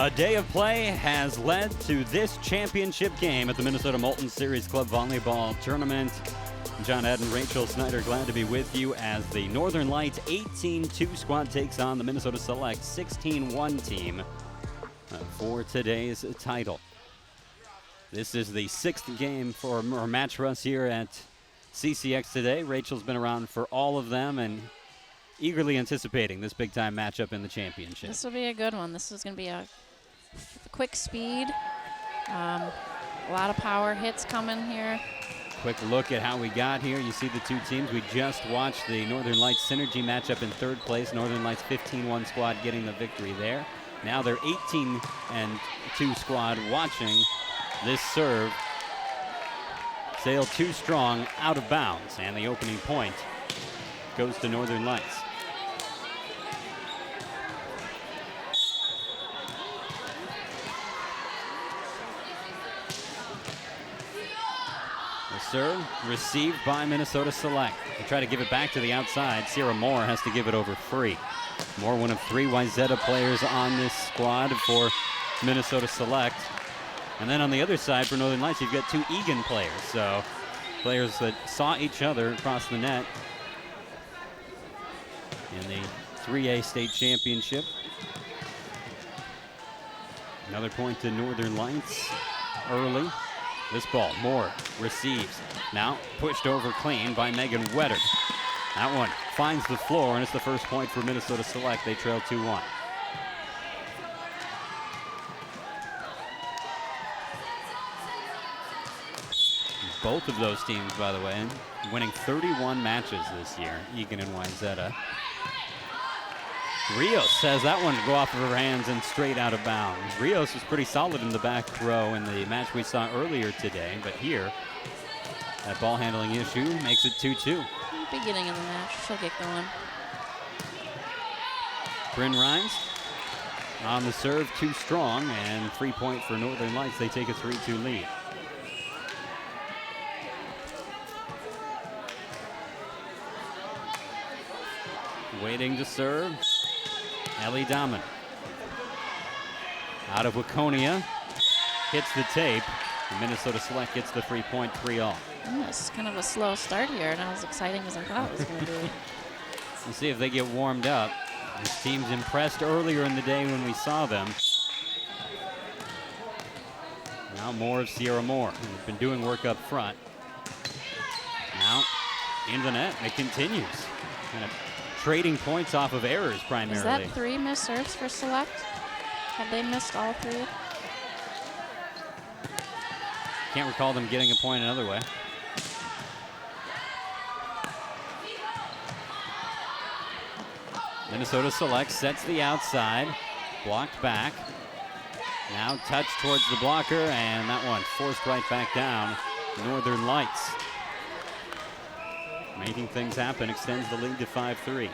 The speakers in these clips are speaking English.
A day of play has led to this championship game at the Minnesota Molten Series Club Volleyball Tournament. John Ed and Rachel Snyder glad to be with you as the Northern Lights 18-2 squad takes on the Minnesota Select 16-1 team for today's title. This is the sixth game or match for us here at CCX today. Rachel's been around for all of them and eagerly anticipating this big-time matchup in the championship. This will be a good one. This is going to be a quick speed, a lot of power hits coming here. Quick look at how we got here. You see the two teams. We just watched the Northern Lights Synergy matchup in third place. Northern Lights 15-1 squad getting the victory there. Now they're 18-2 squad watching this serve sail too strong out of bounds, and the opening point goes to Northern Lights. The serve received by Minnesota Select. They try to give it back to the outside. Sierra Moore has to give it over free. Moore, one of three Wayzata players on this squad for Minnesota Select. And then on the other side for Northern Lights, you've got two Egan players. So players that saw each other across the net in the 3A state championship. Another point to Northern Lights early. This ball, Moore receives. Now pushed over clean by Megan Wetter. That one finds the floor, and it's the first point for Minnesota Select. They trail 2-1. Both of those teams, by the way, winning 31 matches this year, Egan and Wayzata. Rios has that one go off of her hands and straight out of bounds. Rios was pretty solid in the back row in the match we saw earlier today, but here, that ball handling issue makes it 2-2. Beginning of the match, she'll get going. Bryn Rhines on the serve, too strong, and 3 point for Northern Lights. They take a 3-2 lead. Waiting to serve, Ellie Dahman. Out of Waconia, hits the tape. Minnesota Select gets the 3-point 3-all. It's kind of a slow start here, not as exciting as I thought it was going to be. We'll see if they get warmed up. This team's impressed earlier in the day when we saw them. Now more of Sierra Moore, who's been doing work up front. Now into the net, and it continues. Kind of trading points off of errors primarily. Is that 3 missed serves for Select? Have they missed all 3? Can't recall them getting a point another way. Minnesota Select sets the outside, blocked back. Now touch towards the blocker, and that one forced right back down. Northern Lights making things happen, extends the lead to 5-3.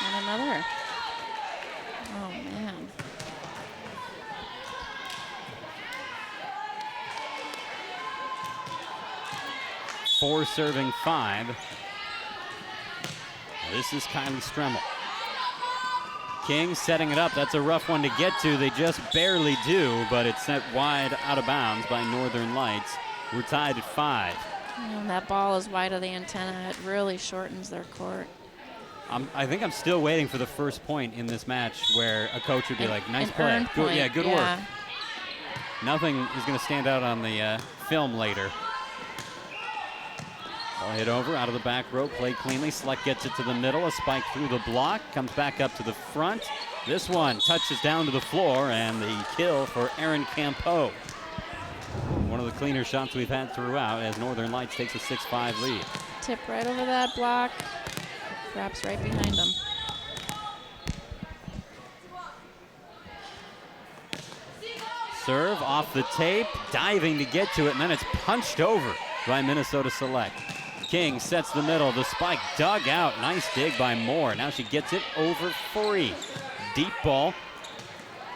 And another. Oh, man. Four serving 5. This is Kylie Stremmel. King setting it up. That's a rough one to get to. They just barely do, but it's set wide out of bounds by Northern Lights. We're tied at 5. And that ball is wide of the antenna. It really shortens their court. I think I'm still waiting for the first point in this match where a coach would be like, nice play. Good work. Nothing is going to stand out on the film later. Ball hit over, out of the back row, played cleanly. Select gets it to the middle, a spike through the block, comes back up to the front. This one touches down to the floor, and the kill for Erin Campeau. One of the cleaner shots we've had throughout as Northern Lights takes a 6-5 lead. Tip right over that block, wraps right behind them. Serve off the tape, diving to get to it, and then it's punched over by Minnesota Select. King sets the middle, the spike dug out. Nice dig by Moore. Now she gets it over free. Deep ball.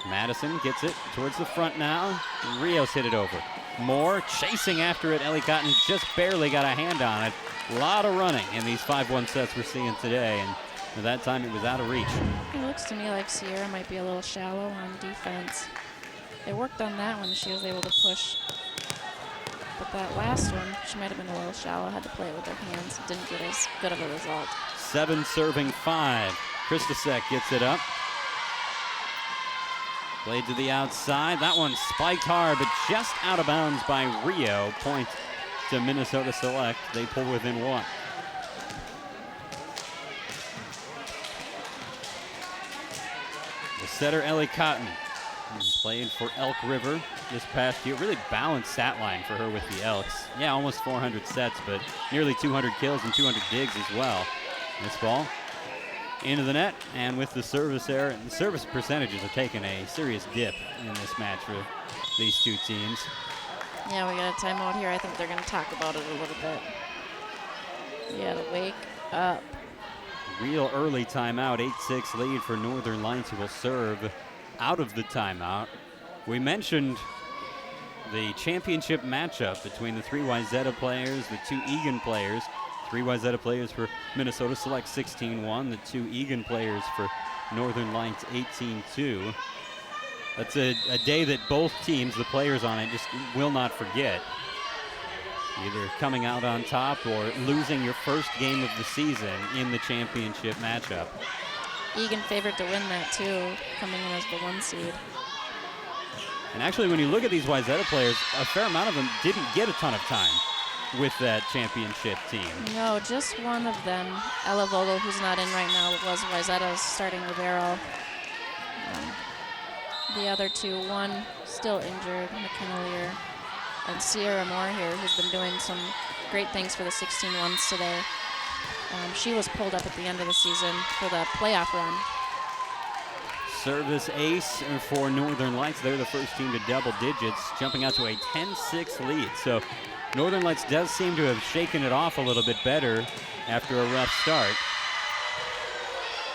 Madison gets it towards the front now. Rios hit it over. Moore chasing after it. Ellie Cotton just barely got a hand on it. A lot of running in these 5-1 sets we're seeing today. And At that time, it was out of reach. It looks to me like Sierra might be a little shallow on defense. They worked on that one. She was able to push. But that last one, she might have been a little shallow, had to play it with her hands. Didn't get as good of a result. 7 serving 5. Kristasek gets it up. Played to the outside. That one spiked hard, but just out of bounds by Rio. Point to Minnesota Select. They pull within 1. The setter, Ellie Cotton, played for Elk River this past year. Really balanced stat line for her with the Elks. Yeah, almost 400 sets, but nearly 200 kills and 200 digs as well. This ball into the net, and with the service error, the service percentages have taken a serious dip in this match for these two teams. Yeah, we got a timeout here. I think they're going to talk about it a little bit. You got to wake up. Real early timeout, 8-6 lead for Northern Lights, who will serve out of the timeout. We mentioned the championship matchup between the 3 Wayzata players, the 2 Egan players. 3 Wayzata players for Minnesota Select 16-1, the 2 Egan players for Northern Lights 18-2. That's a day that both teams, the players on it, just will not forget. Either coming out on top or losing your first game of the season in the championship matchup. Egan favored to win that too, coming in as the 1 seed. And actually, when you look at these Wayzata players, a fair amount of them didn't get a ton of time with that championship team. No, just one of them, Ella Vogel, who's not in right now, was Wayzata's starting libero. The other 2, one still injured, McKenna Lear, and Sierra Moore here, who's been doing some great things for the 16-1s today. She was pulled up at the end of the season for the playoff run. Service ace for Northern Lights. They're the first team to double digits, jumping out to a 10-6 lead. So Northern Lights does seem to have shaken it off a little bit better after a rough start.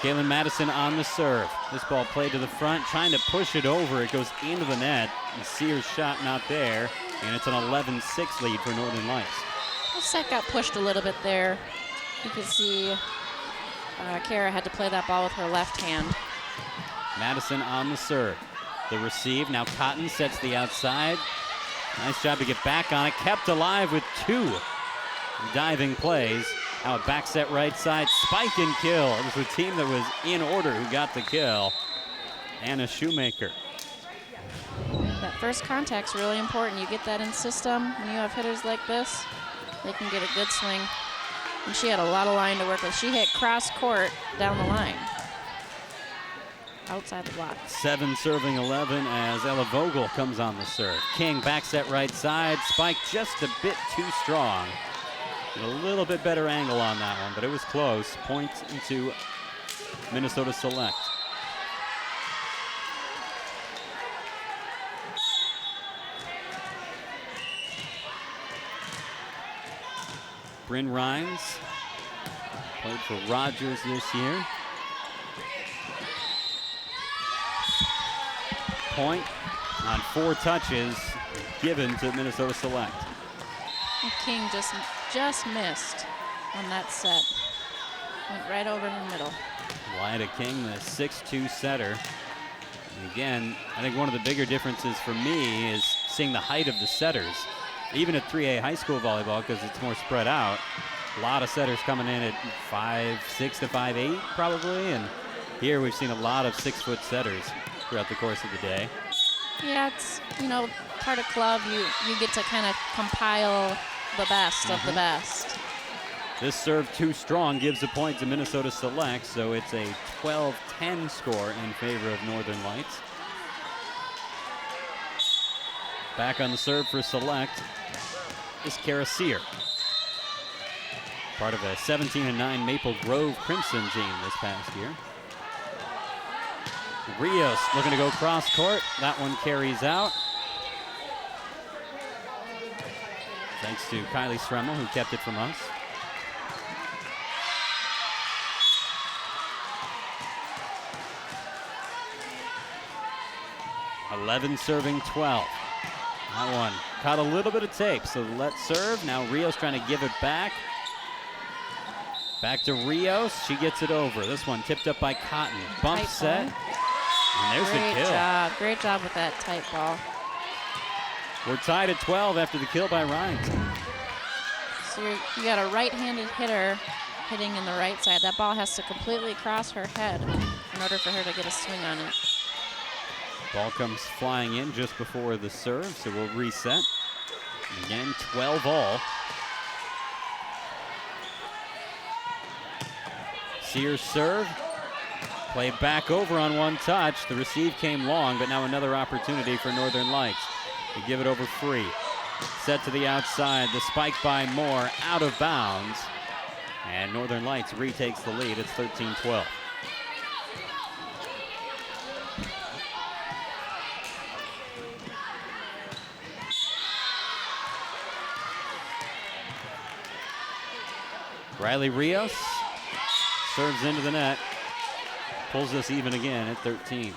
Kaylin Madison on the serve. This ball played to the front, trying to push it over. It goes into the net. And Sears' shot not there, and it's an 11-6 lead for Northern Lights. The set got pushed a little bit there. You can see Kara had to play that ball with her left hand. Madison on the serve. The receive, now Cotton sets the outside. Nice job to get back on it. Kept alive with 2 diving plays. Now a back set right side, spike and kill. It was the team that was in order who got the kill. Anna Shoemaker. That first contact's really important. You get that in system when you have hitters like this, they can get a good swing. And she had a lot of line to work with. She hit cross court down the line. Outside the block. 7 serving 11 as Ella Vogel comes on the serve. King back set right side, spike just a bit too strong. A little bit better angle on that one, but it was close. Point into Minnesota Select. Bryn Rhines played for Rogers this year. Point on 4 touches given to Minnesota Select. King just missed on that set. Went right over her middle. Lyda King, the 6'2 setter. And again, I think one of the bigger differences for me is seeing the height of the setters. Even at 3A high school volleyball, because it's more spread out, a lot of setters coming in at 5'6" to 5'8" probably, and here we've seen a lot of 6-foot setters throughout the course of the day. Yeah, it's, part of club, you get to kind of compile the best of the best. This serve too strong gives a point to Minnesota Select, so it's a 12-10 score in favor of Northern Lights. Back on the serve for Select is Kara Sear, part of a 17-9 Maple Grove Crimson team this past year. Rios looking to go cross court. That one carries out. Thanks to Kylie Sremmel, who kept it from us. (11 serving 12). That one caught a little bit of tape, so let's serve. Now Rios trying to give it back. Back to Rios. She gets it over. This one tipped up by Cotton. Bump Tight set. ball. And there's the Great kill. job. Great job with that tight ball. We're tied at 12 after the kill by Rhines. So you got a right-handed hitter hitting in the right side. That ball has to completely cross her head in order for her to get a swing on it. Ball comes flying in just before the serve, so we'll reset. Again, 12 all. Sears serve. Play back over on one touch. The receive came long, but now another opportunity for Northern Lights. They give it over free. Set to the outside. The spike by Moore out of bounds. And Northern Lights retakes the lead. It's 13-12. Riley Rios serves into the net. Pulls us even again at 13.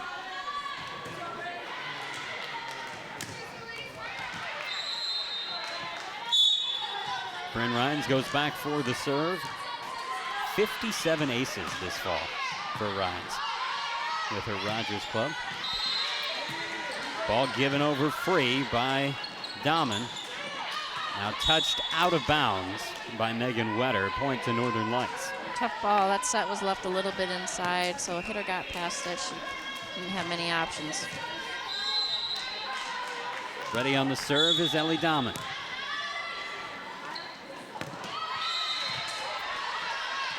Bryn Rhines goes back for the serve. 57 aces this fall for Rhines with her Rogers club. Ball given over free by Dahman. Now touched out of bounds by Megan Wetter. Point to Northern Lights. Tough ball. That set was left a little bit inside, so a hitter got past it. She didn't have many options. Ready on the serve is Ellie Dahman.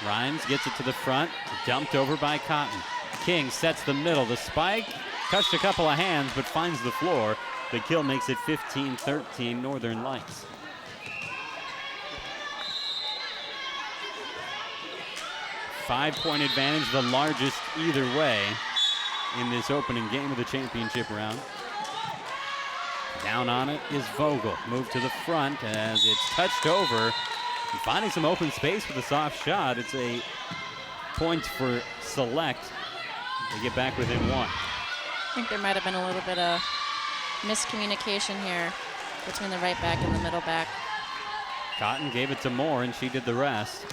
Rhines gets it to the front, dumped over by Cotton. King sets the middle, the spike, touched a couple of hands, but finds the floor. The kill makes it 15-13 Northern Lights. Five-point advantage, the largest either way in this opening game of the championship round. Down on it is Vogel. Moved to the front as it's touched over. And finding some open space with a soft shot. It's a point for Select. They get back within one. I think there might have been a little bit of miscommunication here between the right back and the middle back. Cotton gave it to Moore, and she did the rest.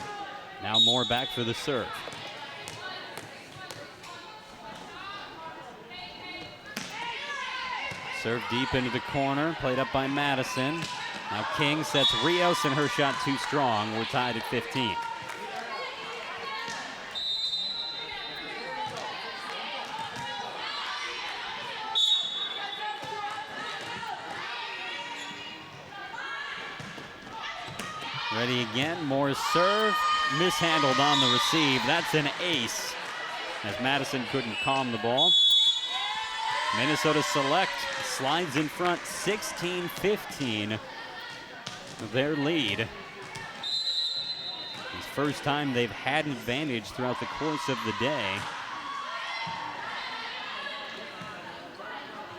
Now Moore back for the serve. Serve deep into the corner, played up by Madison. Now King sets Rios, and her shot too strong. We're tied at 15. Ready again, Moore's serve. Mishandled on the receive. That's an ace, as Madison couldn't calm the ball. Minnesota Select slides in front 16-15 of their lead. It's the first time they've had an advantage throughout the course of the day.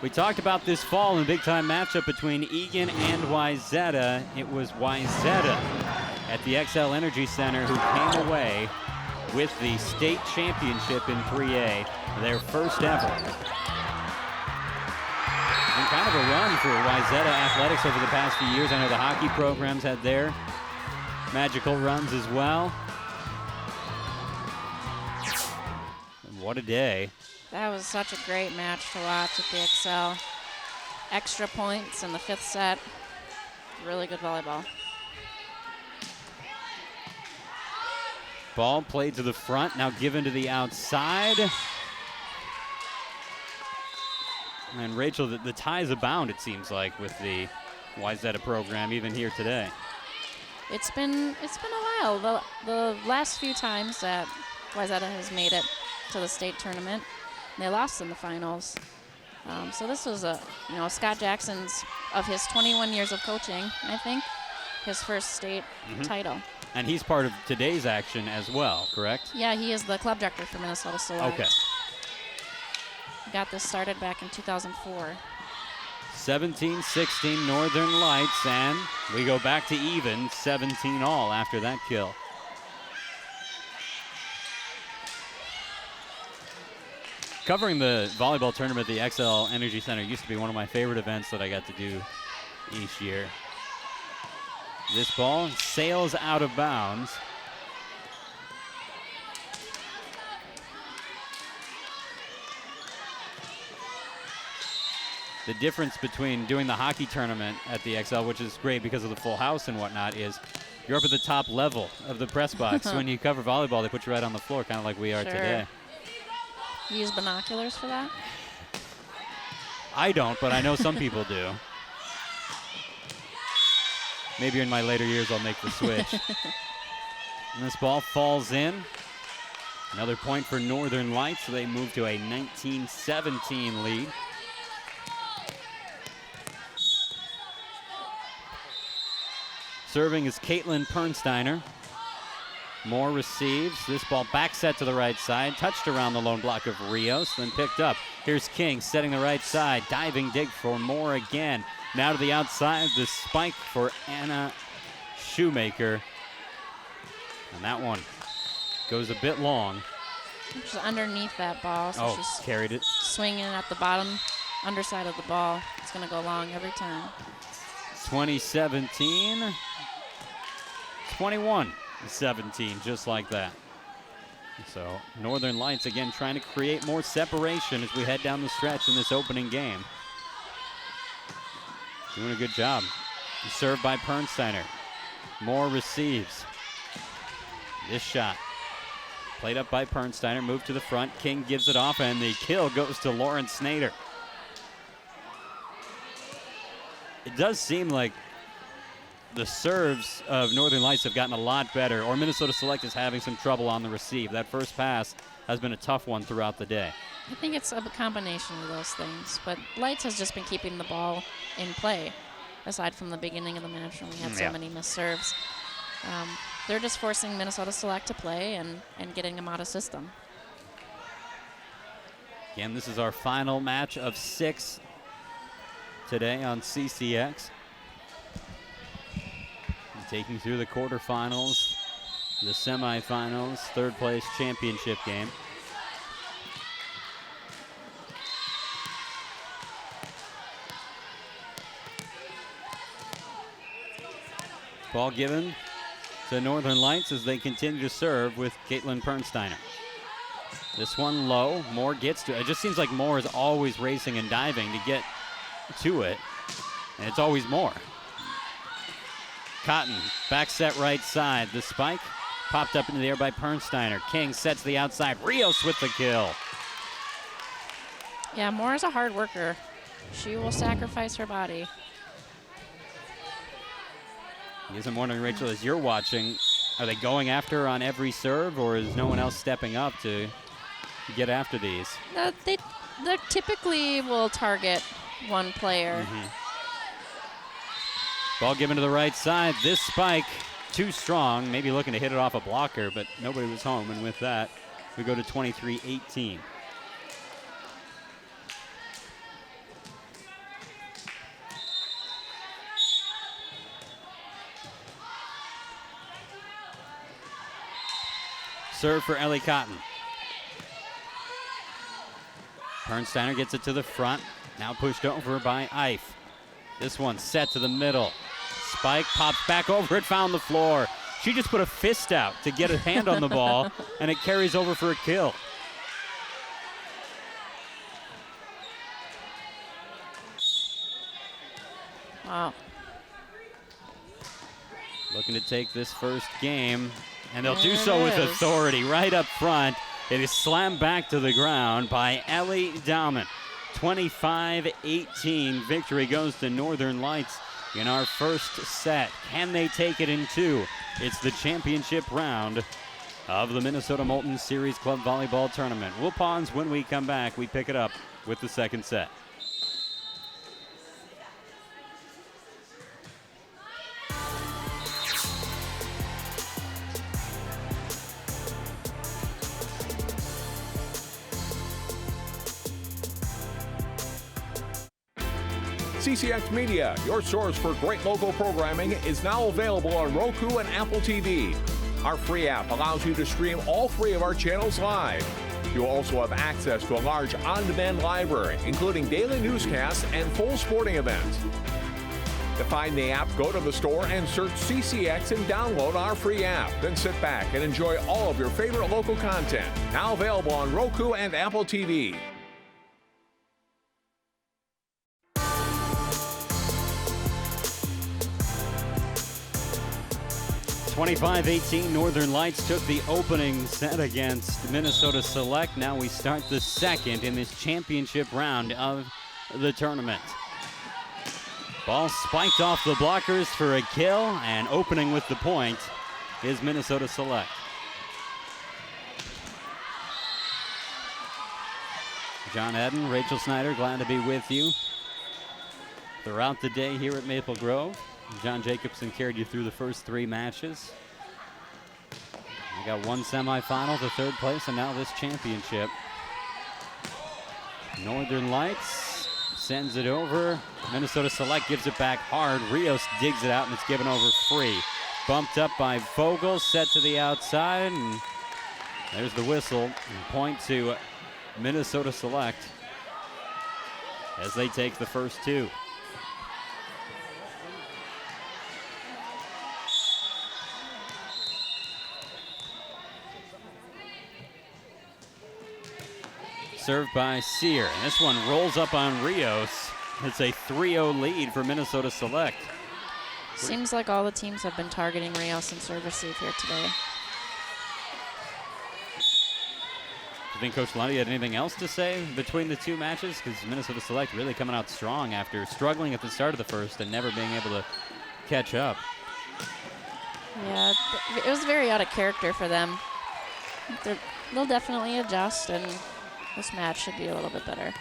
We talked about this fall in the big-time matchup between Egan and Wayzata. It was Wayzata at the XL Energy Center who came away with the state championship in 3A, their first ever. And kind of a run for Wayzata athletics over the past few years. I know the hockey programs had their magical runs as well. And what a day. That was such a great match to watch at the XL. Extra points in the fifth set. Really good volleyball. Ball played to the front, now given to the outside. And Rachel, the ties abound, it seems like, with the Wayzata program, even here today. It's been a while. The last few times that Wayzata has made it to the state tournament, they lost in the finals. So this was Scott Jackson's, of his 21 years of coaching, I think, his first state title. And he's part of today's action as well, correct? Yeah, he is the club director for Minnesota Select. Okay. Got this started back in 2004. 17-16 Northern Lights, and we go back to even, 17 all after that kill. Covering the volleyball tournament at the XL Energy Center used to be one of my favorite events that I got to do each year. This ball sails out of bounds. The difference between doing the hockey tournament at the XL, which is great because of the full house and whatnot, is you're up at the top level of the press box. When you cover volleyball, they put you right on the floor, kind of like we are today. You use binoculars for that? I don't, but I know some people do. Maybe in my later years I'll make the switch. And this ball falls in. Another point for Northern Lights, so they move to a 19-17 lead. Serving is Caitlin Pernsteiner. Moore receives. This ball back set to the right side. Touched around the lone block of Rios, then picked up. Here's King setting the right side. Diving dig for Moore again. Now to the outside. The spike for Anna Shoemaker. And that one goes a bit long. She's underneath that ball, so she's carried it. Swinging at the bottom underside of the ball. It's going to go long every time. 2017. 21-17, just like that. So Northern Lights again trying to create more separation as we head down the stretch in this opening game. Doing a good job. Served by Pernsteiner. Moore receives. This shot played up by Pernsteiner, moved to the front. King gives it off, and the kill goes to Lauren Snader. It does seem like the serves of Northern Lights have gotten a lot better, or Minnesota Select is having some trouble on the receive. That first pass has been a tough one throughout the day. I think it's a combination of those things, but Lights has just been keeping the ball in play, aside from the beginning of the match when we had so many missed serves. They're just forcing Minnesota Select to play and getting them out of system. Again, this is our final match of 6 today on CCX. Taking through the quarterfinals, the semifinals, third place championship game. Ball given to Northern Lights as they continue to serve with Caitlin Pernsteiner. This one low, Moore gets to it. It just seems like Moore is always racing and diving to get to it, and it's always Moore. Cotton, back set right side. The spike popped up into the air by Pernsteiner. King sets the outside. Rios with the kill. Yeah, Moore is a hard worker. She will sacrifice her body. I guess I'm wondering, Rachel, as you're watching, are they going after her on every serve, or is no one else stepping up to get after these? They typically will target one player. Ball given to the right side. This spike, too strong. Maybe looking to hit it off a blocker, but nobody was home. And with that, we go to 23-18. Serve for Ellie Cotton. Pernsteiner gets it to the front. Now pushed over by Ife. This one set to the middle. Spike pops back over it, found the floor. She just put a fist out to get a hand on the ball, and it carries over for a kill. Wow. Looking to take this first game, and they'll do so with authority right up front. It is slammed back to the ground by Ellie Dahman. 25-18 victory goes to Northern Lights in our first set. Can they take it in 2? It's the championship round of the Minnesota Molten Series Club Volleyball Tournament. We'll pause. When we come back, we pick it up with the second set. CCX Media, your source for great local programming, is now available on Roku and Apple TV. Our free app allows you to stream all 3 of our channels live. You'll also have access to a large on-demand library, including daily newscasts and full sporting events. To find the app, go to the store and search CCX and download our free app. Then sit back and enjoy all of your favorite local content. Now available on Roku and Apple TV. 25-18, Northern Lights took the opening set against Minnesota Select. Now we start the second in this championship round of the tournament. Ball spiked off the blockers for a kill, and opening with the point is Minnesota Select. John Eden, Rachel Snyder, glad to be with you throughout the day here at Maple Grove. John Jacobson carried you through the first 3 matches. We got 1 semifinal to 3rd place, and now this championship. Northern Lights sends it over. Minnesota Select gives it back hard. Rios digs it out, and it's given over free. Bumped up by Vogel, set to the outside, and there's the whistle. And point to Minnesota Select as they take the first 2. Served by Sear, and this one rolls up on Rios. It's a 3-0 lead for Minnesota Select. Seems like all the teams have been targeting Rios and serve receive here today. Do you think Coach Lundy had anything else to say between the 2 matches? Because Minnesota Select really coming out strong after struggling at the start of the first and never being able to catch up. Yeah, it was very out of character for them. They'll definitely adjust, and this match should be a little bit better.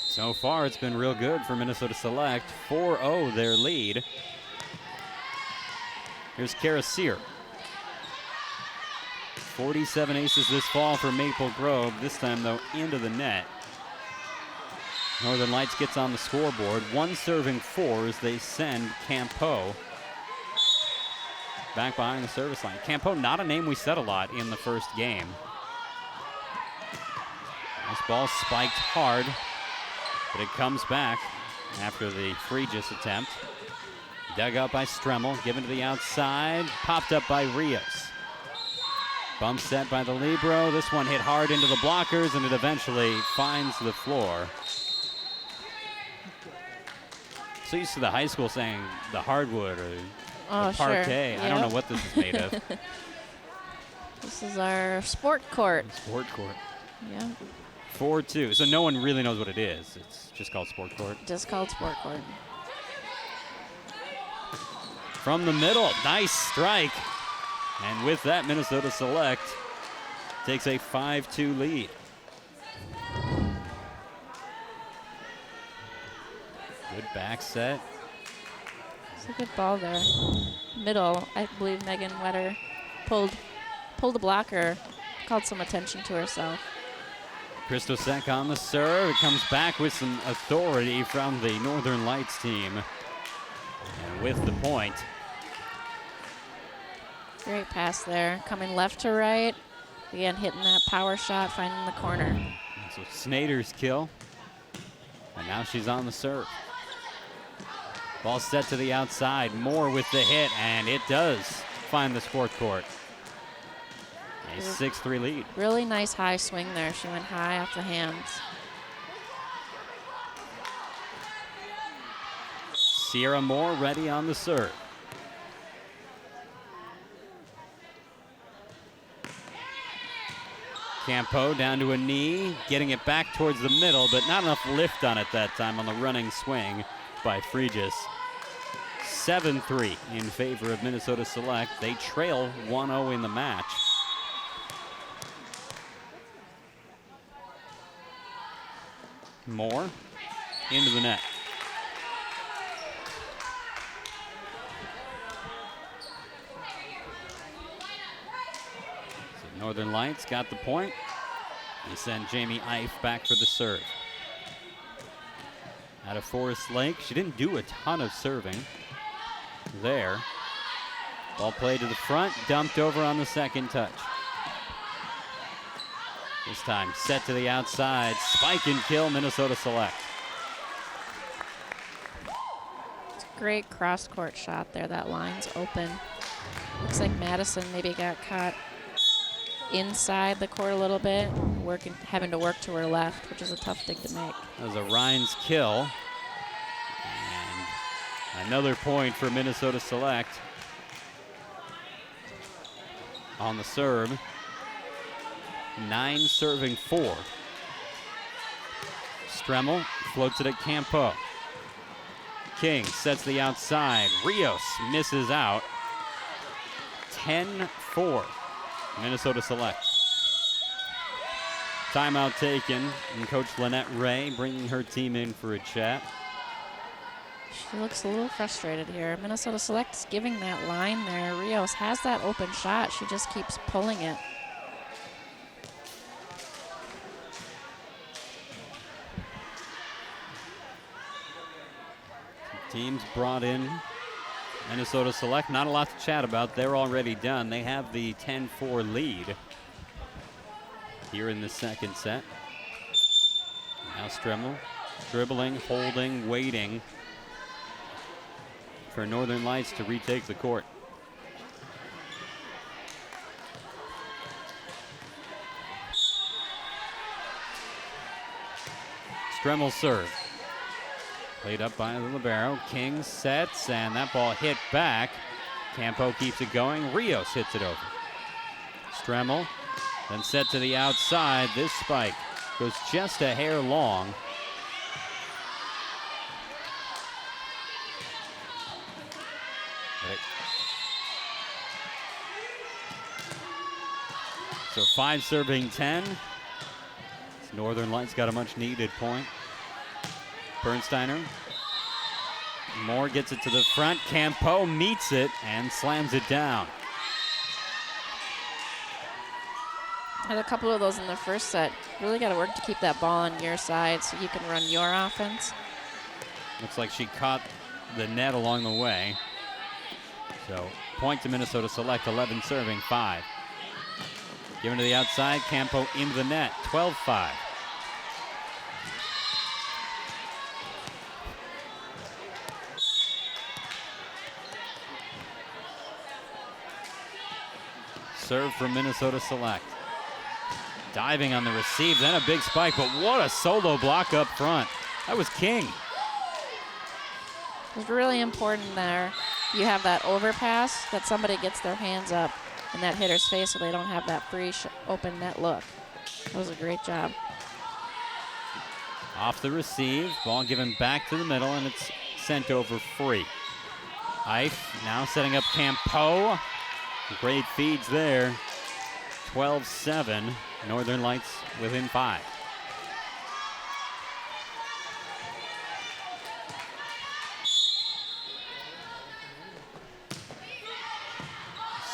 So far, it's been real good for Minnesota Select. 4-0 their lead. Here's Kara Sear. 47 aces this fall for Maple Grove. This time, though, into the net. Northern Lights gets on the scoreboard. 1 serving 4 as they send Campeau back behind the service line. Campeau, not a name we said a lot in the first game. This ball spiked hard, but it comes back after the Fregis attempt. Dug up by Stremmel, given to the outside, popped up by Rios. Bump set by the libero. This one hit hard into the blockers, and it eventually finds the floor. So used to the high school saying the hardwood or the parquet. Sure. I don't know what this is made of. This is our sport court. Sport court. Yeah. 4-2. So no one really knows what it is. It's just called sport court. Just called sport court. From the middle, nice strike. And with that, Minnesota Select takes a 5-2 lead. Good back set. It's a good ball there. Middle, I believe Megan Wetter pulled a blocker, called some attention to herself. Christosek on the serve. It comes back with some authority from the Northern Lights team. And with the point. Great pass there. Coming left to right. Again, hitting that power shot, finding the corner. So Snyder's kill. And now she's on the serve. Ball set to the outside. Moore with the hit, and it does find the sport court. A 6-3 lead. Really nice high swing there. She went high off the hands. Sierra Moore ready on the serve. Campeau down to a knee, getting it back towards the middle, but not enough lift on it that time on the running swing by Fregis. 7-3 in favor of Minnesota Select. They trail 1-0 in the match. Moore into the net. So Northern Lights got the point. They send Jamie Ife back for the serve. Out of Forest Lake, she didn't do a ton of serving there. Ball played to the front, dumped over on the second touch. This time set to the outside, spike and kill Minnesota Select. It's a great cross-court shot there. That line's open. Looks like Madison maybe got caught inside the court a little bit, having to work to her left, which is a tough thing to make. That was a Rhines kill. And another point for Minnesota Select. on the serve. 9 serving 4. Stremmel floats it at Campo. King sets the outside. Rios misses out. 10-4. Minnesota Select. Timeout taken, and Coach Lynette Ray bringing her team in for a chat. She looks a little frustrated here. Minnesota Select's giving that line there. Rios has that open shot. She just keeps pulling it. Teams brought in Minnesota Select. Not a lot to chat about. They're already done. They have the 10-4 lead here in the second set. Now Stremmel dribbling, holding, waiting for Northern Lights to retake the court. Stremmel serve. Played up by the libero. King sets, and that ball hit back. Campo keeps it going. Rios hits it over. Stremmel, then set to the outside. This spike goes just a hair long. So 5 serving 10. Northern Lights got a much needed point. Bernsteiner. Moore gets it to the front. Campo meets it and slams it down. Had a couple of those in the first set. Really got to work to keep that ball on your side so you can run your offense. Looks like she caught the net along the way. So point to Minnesota Select, 11 serving 5. Given to the outside, Campo into the net, 12-5. Serve from Minnesota Select. Diving on the receive, then a big spike, but what a solo block up front. That was King. It's really important there. You have that overpass, that somebody gets their hands up in that hitter's face so they don't have that free open net look. That was a great job. Off the receive, ball given back to the middle, and it's sent over free. Ife now setting up Campo. Great feeds there. 12-7. Northern Lights within 5.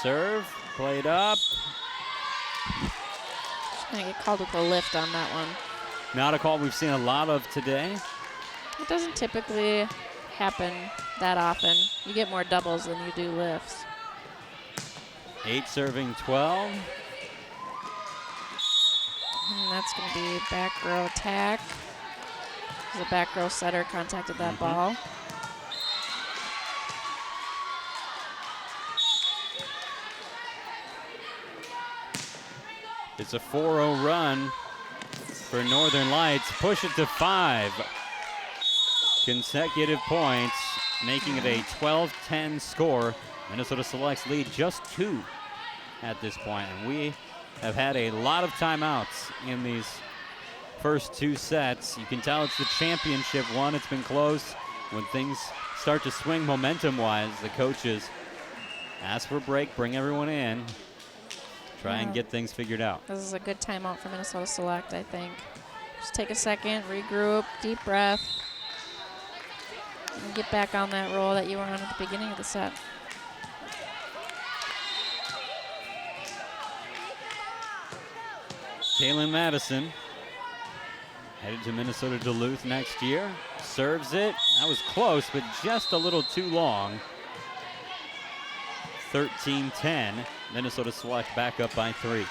Serve, played up. She's going to get called with a lift on that one. Not a call we've seen a lot of today. It doesn't typically happen that often. You get more doubles than you do lifts. 8 serving 12. And that's going to be back row attack. The back row setter contacted that ball. It's a 4-0 run for Northern Lights. Push it to 5. Consecutive points, making it a 12-10 score. Minnesota Select's lead just 2 at this point, and we have had a lot of timeouts in these first 2 sets. You can tell it's the championship one. It's been close. When things start to swing momentum-wise, the coaches ask for a break, bring everyone in, try and get things figured out. This is a good timeout for Minnesota Select, I think. Just take a second, regroup, deep breath, and get back on that roll that you were on at the beginning of the set. Kaylin Madison headed to Minnesota Duluth next year. Serves it. That was close, but just a little too long. 13-10. Minnesota Select back up by 3.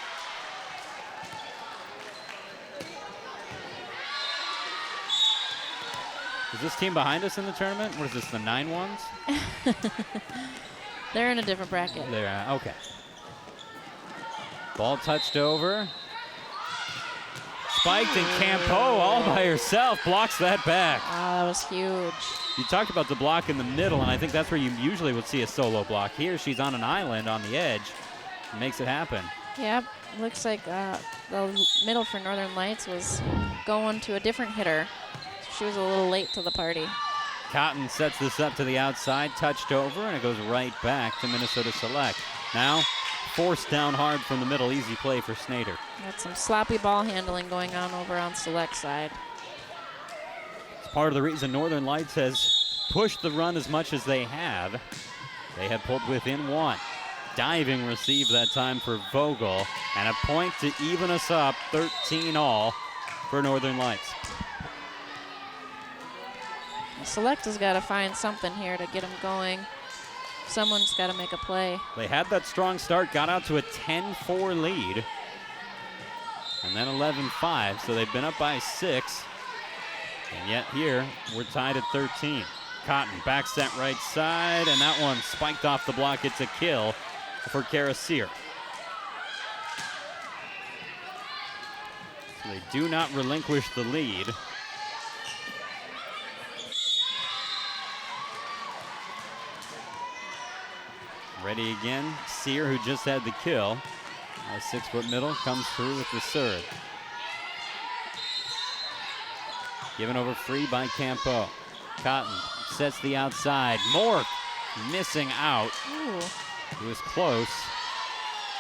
Is this team behind us in the tournament? What is this, the 9-1s? They're in a different bracket. They're, okay. Ball touched over. Spiked, and Campo all by herself blocks that back. Wow, that was huge. You talked about the block in the middle, and I think that's where you usually would see a solo block. Here, she's on an island on the edge, makes it happen. Yep, looks like the middle for Northern Lights was going to a different hitter. She was a little late to the party. Cotton sets this up to the outside, touched over, and it goes right back to Minnesota Select. Now, forced down hard from the middle, easy play for Snyder. Got some sloppy ball handling going on over on Select side. It's part of the reason Northern Lights has pushed the run as much as they have. They have pulled within one. Diving receive that time for Vogel, and a point to even us up, 13 all for Northern Lights. Select has got to find something here to get them going. Someone's got to make a play. They had that strong start, got out to a 10-4 lead, and then 11-5, so they've been up by 6, and yet here we're tied at 13. Cotton back set right side, and that one spiked off the block. It's a kill for Kara Sear. So they do not relinquish the lead. Ready again, Sear, who just had the kill. A 6-foot middle comes through with the serve. Given over free by Campo. Cotton sets the outside. Moore missing out. Ooh. He was close.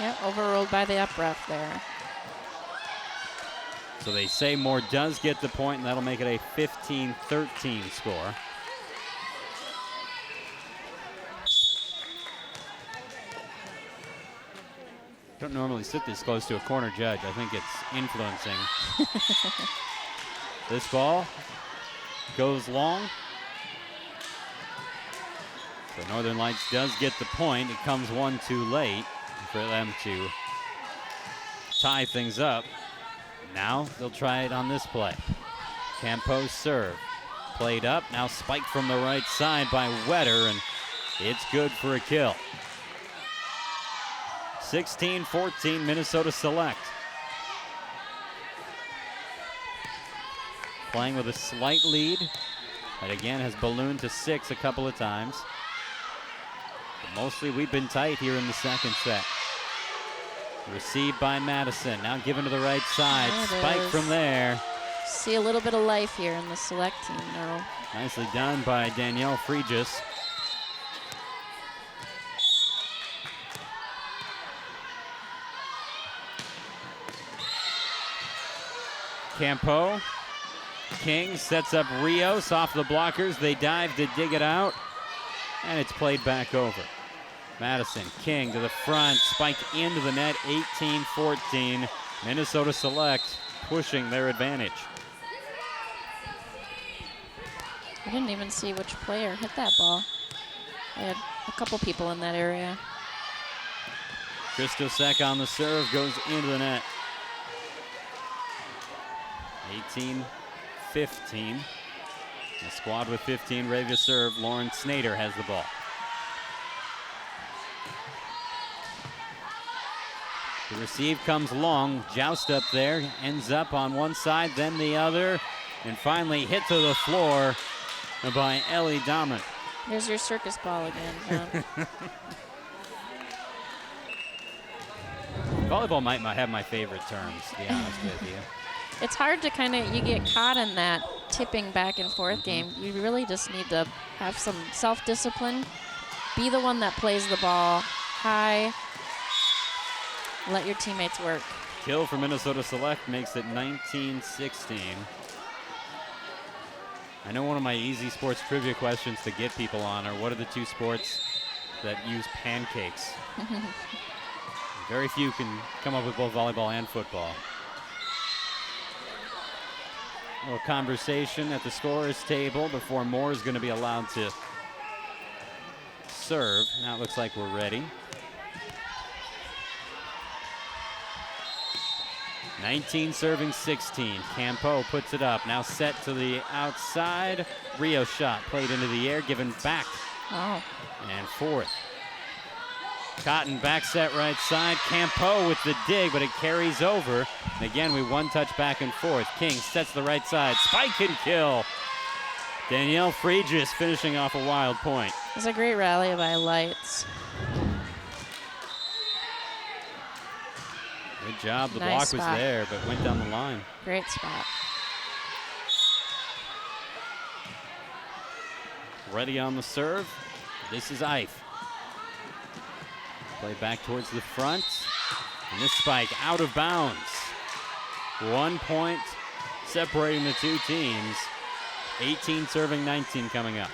Yep, overruled by the up ref there. So they say Moore does get the point, and that'll make it a 15-13 score. Don't normally sit this close to a corner judge. I think it's influencing. This ball goes long. So Northern Lights does get the point. It comes one too late for them to tie things up. Now they'll try it on this play. Campo's serve. Played up, now spiked from the right side by Wetter, and it's good for a kill. 16-14 Minnesota Select. Playing with a slight lead that again has ballooned to 6 a couple of times. But mostly we've been tight here in the second set. Received by Madison, now given to the right side. Spike from there. See a little bit of life here in the Select team now. Nicely done by Danielle Fregis. Campo. King sets up Rios off the blockers. They dive to dig it out, and it's played back over. Madison, King to the front, spiked into the net, 18-14. Minnesota Select pushing their advantage. I didn't even see which player hit that ball. I had a couple people in that area. Christosek on the serve, goes into the net. 18-15. The squad with 15 ready to serve. Lauren Snyder has the ball. The receive comes long. Joust up there. Ends up on one side, then the other. And finally hit to the floor by Ellie Dahman. Here's your circus ball again, John. Volleyball might have my favorite terms, to be honest with you. It's hard to you get caught in that tipping back and forth game. You really just need to have some self-discipline. Be the one that plays the ball high. Let your teammates work. Kill for Minnesota Select makes it 19-16. I know one of my easy sports trivia questions to get people on are, what are the two sports that use pancakes? Very few can come up with both volleyball and football. A little conversation at the scorer's table before Moore is going to be allowed to serve. Now it looks like we're ready. 19 serving 16. Campo puts it up. Now set to the outside. Rio shot played into the air, given back. Oh. And fourth. Cotton back set right side. Campo with the dig, but it carries over. And again, we one touch back and forth. King sets the right side. Spike and kill. Danielle Fregis finishing off a wild point. It's a great rally by Lights. job. The Nice block was spot. there, but went down the line. Great spot. Ready on the serve. This is Ife. Play back towards the front. And this spike out of bounds. 1 point separating the two teams. 18 serving, 19 coming up.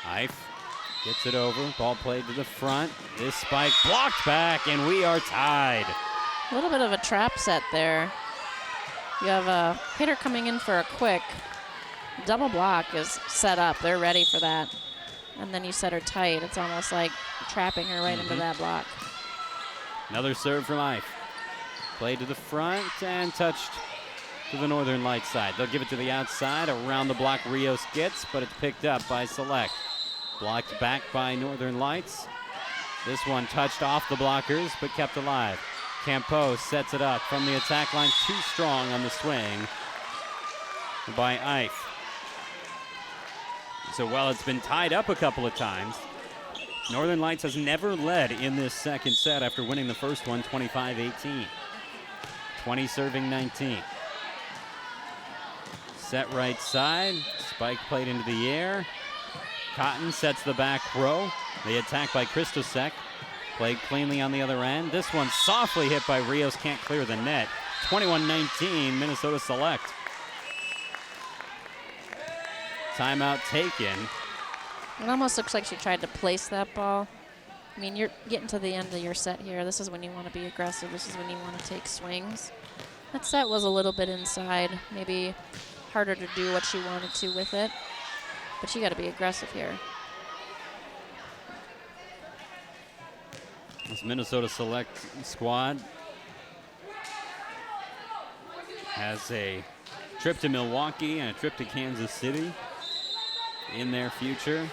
Ife gets it over. Ball played to the front. This spike blocked back, and we are tied. A little bit of a trap set there. You have a hitter coming in for a quick. Double block is set up. They're ready for that. And then you set her tight. It's almost like trapping her right into that block. Another serve from Ife. Played to the front and touched to the Northern Lights side. They'll give it to the outside. Around the block Rios gets, but it's picked up by Select. Blocked back by Northern Lights. This one touched off the blockers, but kept alive. Campo sets it up from the attack line. Too strong on the swing by Ife. So while it's been tied up a couple of times, Northern Lights has never led in this second set after winning the first one 25-18. 20 serving 19. Set right side. Spike played into the air. Cotton sets the back row. The attack by Christosek. Played cleanly on the other end. This one softly hit by Rios. Can't clear the net. 21-19, Minnesota Select. Timeout taken. It almost looks like she tried to place that ball. I mean, you're getting to the end of your set here. This is when you want to be aggressive. This is when you want to take swings. That set was a little bit inside. Maybe harder to do what she wanted to with it. But you got to be aggressive here. This Minnesota Select squad has a trip to Milwaukee and a trip to Kansas City in their future,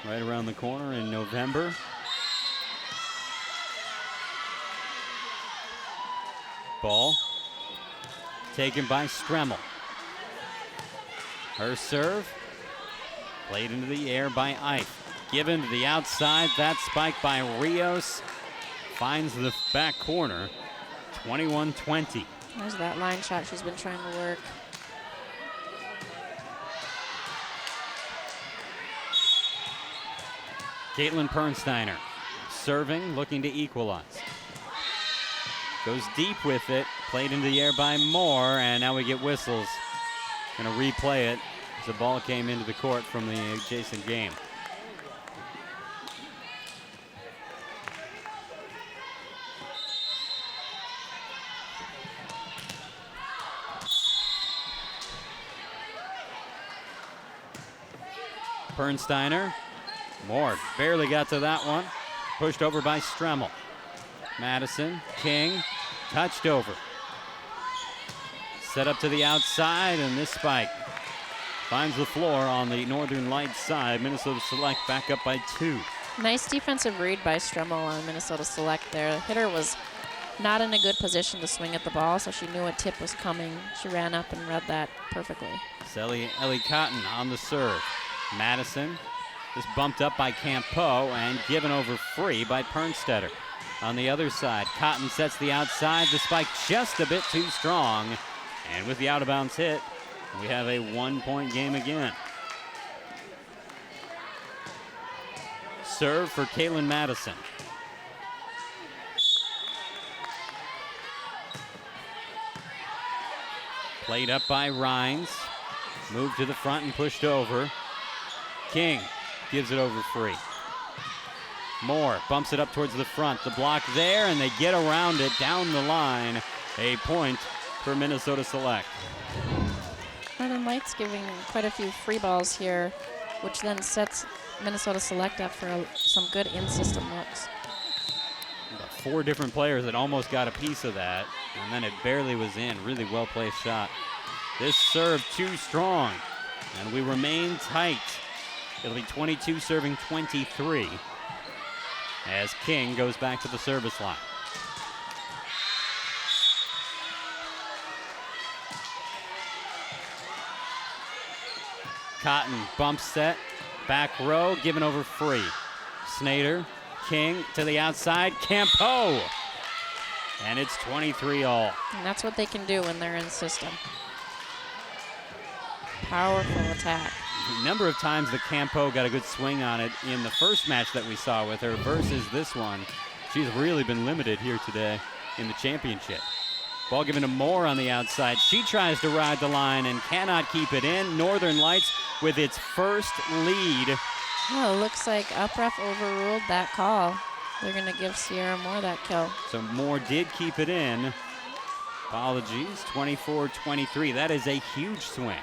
right around the corner in November. Ball taken by Stremmel. Her serve played into the air by Ife. Given to the outside, that spike by Rios finds the back corner. 21-20. There's that line shot she's been trying to work. Caitlin Pernsteiner serving, looking to equalize. Goes deep with it, played into the air by Moore, and now we get whistles. Gonna replay it as the ball came into the court from the adjacent game. Pernsteiner. Moore barely got to that one. Pushed over by Stremmel. Madison, King, touched over. Set up to the outside, and this spike finds the floor on the Northern Lights side. Minnesota Select back up by 2. Nice defensive read by Stremmel on Minnesota Select there. The hitter was not in a good position to swing at the ball, so she knew a tip was coming. She ran up and read that perfectly. Ellie Cotton on the serve. Madison is bumped up by Campo and given over free by Pernstetter. On the other side, Cotton sets the outside. The spike just a bit too strong. And with the out-of-bounds hit, we have a 1-point game again. Serve for Kaylin Madison. Played up by Rhines. Moved to the front and pushed over. King gives it over free. Moore bumps it up towards the front. The block there, and they get around it down the line. A point for Minnesota Select. Northern Lights giving quite a few free balls here, which then sets Minnesota Select up for some good in-system looks. About 4 different players that almost got a piece of that, and then it barely was in. Really well-placed shot. This serve too strong, and we remain tight. It'll be 22 serving 23 as King goes back to the service line. Cotton bump set, Back row, given over free. Snyder, King to the outside, Campo. And it's 23-all. And that's what they can do when they're in system. Powerful attack. A number of times the Campo got a good swing on it in the first match that we saw with her versus this one. She's really been limited here today in the championship. Ball given to Moore on the outside. She tries to ride the line and cannot keep it in. Northern Lights with its first lead. Oh, looks like UpRef overruled that call. They're going to give Sierra Moore that kill. So Moore did keep it in. Apologies, 24-23. That is a huge swing.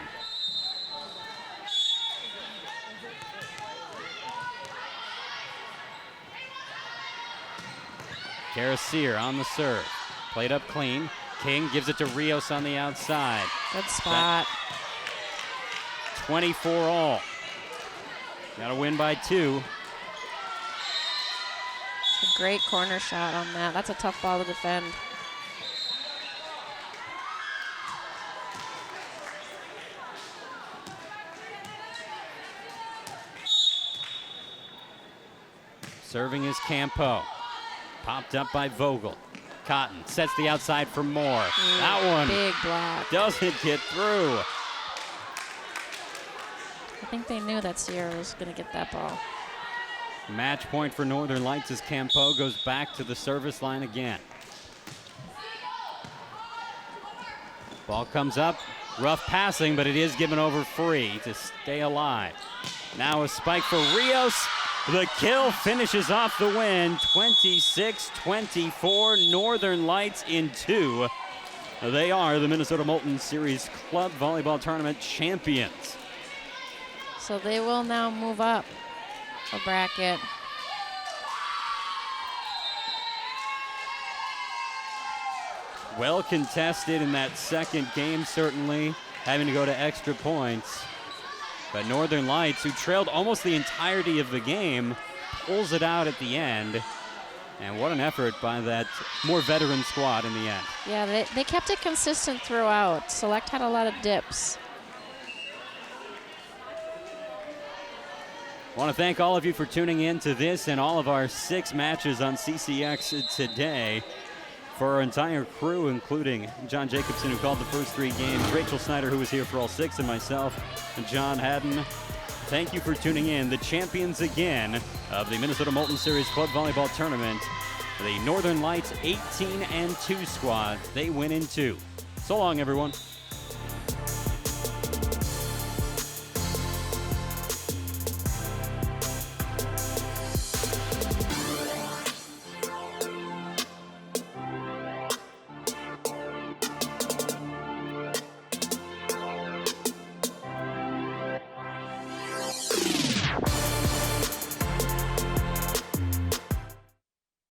Carasier on the serve. Played up clean. King gives it to Rios on the outside. Good spot. 24-all. Got to win by 2. A great corner shot on that. That's a tough ball to defend. Serving is Campo. Popped up by Vogel. Cotton sets the outside for Moore. That one Big block. doesn't get through. I think they knew that Sierra was going to get that ball. Match point for Northern Lights as Campo goes back to the service line again. Ball comes up. Rough passing, but it is given over free to stay alive. Now a spike for Rios. The kill finishes off the win. 26-24. Northern Lights in 2. They are the Minnesota Molten Series Club Volleyball Tournament champions. So they will now move up a bracket. Well contested in that second game, certainly, having to go to extra points. But Northern Lights, who trailed almost the entirety of the game, pulls it out at the end. And what an effort by that more veteran squad in the end. Yeah, they kept it consistent throughout. Select had a lot of dips. I want to thank all of you for tuning in to this and all of our 6 matches on CCX today. For our entire crew, including John Jacobson, who called the first 3 games, Rachel Snyder, who was here for all 6, and myself, and John Haddon, thank you for tuning in. The champions again of the Minnesota Molten Series Club Volleyball Tournament, the Northern Lights 18-2 squad. They win in 2. So long, everyone.